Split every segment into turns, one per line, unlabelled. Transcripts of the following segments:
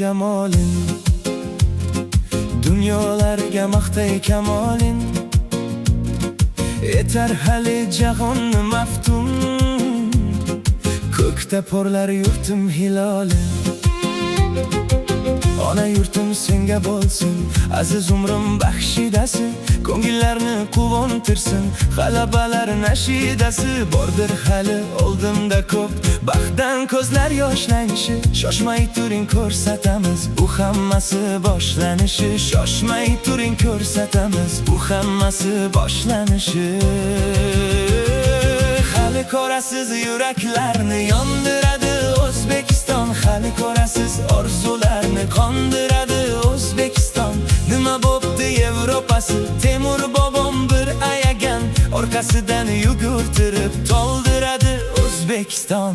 jamoling, dunyolarga maqtay kamoling. Etar hali jahonni maftun, ko'kda porlar yurtim hiloli. Ona yurtim senga bo'lsin, aziz umrim baxshidasi. Ko'ngillarni quvontirsin, g'alabalar nashidasi. Bordir hali oldimda ko'p, baxtdan ko'zlar yoshlanishi. Shoshmay turing ko'rsatamiz, bu hammasi boshlanishi. Shoshmay turing ko'rsatamiz, bu hammasi boshlanishi. Hali ko'rasiz yuraklarni yondiradi O'zbekiston. Hali ko'rasiz orzularni qondiradi O'zbekiston. Nima bo'pti Yevropasi, Temur bobom bir ayagan, orqasidan yugurtirib to'ldiradi O'zbekiston.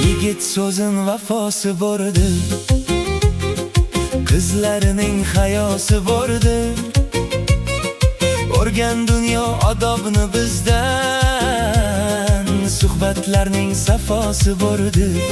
Yigit so'zin vafosi bordir, qizlarining hayosi bordir. O'rgan dunyo odobni bizdan, suhbatlarning safosi bordir.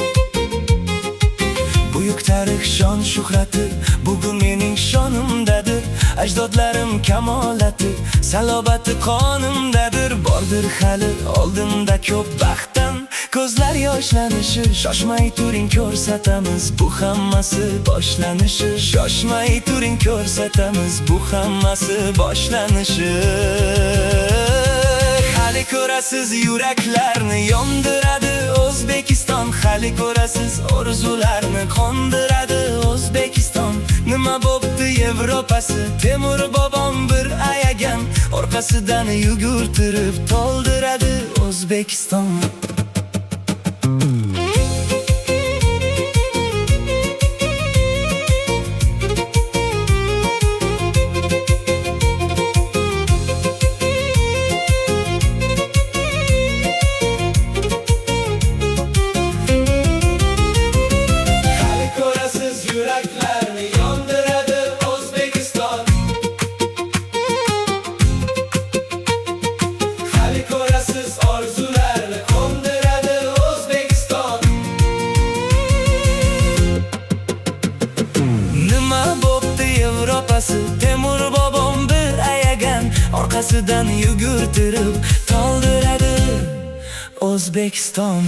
Buyuk tarix shon shuhrati bugun mening shonimdadir. Ajdodlarim kamolati, salobati qonimdadir. Bordir hali oldimda ko'p baxtdan ko'zlar yoshlanishi. Shoshmay turing ko'rsatamiz, bu hammasi boshlanishi. Shoshmay turing ko'rsatamiz, bu hammasi boshlanishi. Hali ko'rasiz yuraklarni yondiradi O'zbekiston. Hali ko'rasiz orzularni qondiradi O'zbekiston. Nima bo'pti Yevropasi, Temur bobom bir ayagan, orqasidan yugurtirib to'ldiradi O'zbekiston. Temur bobom bir ayagan, orqasidan yugurtirib to'ldiradi O'zbekiston.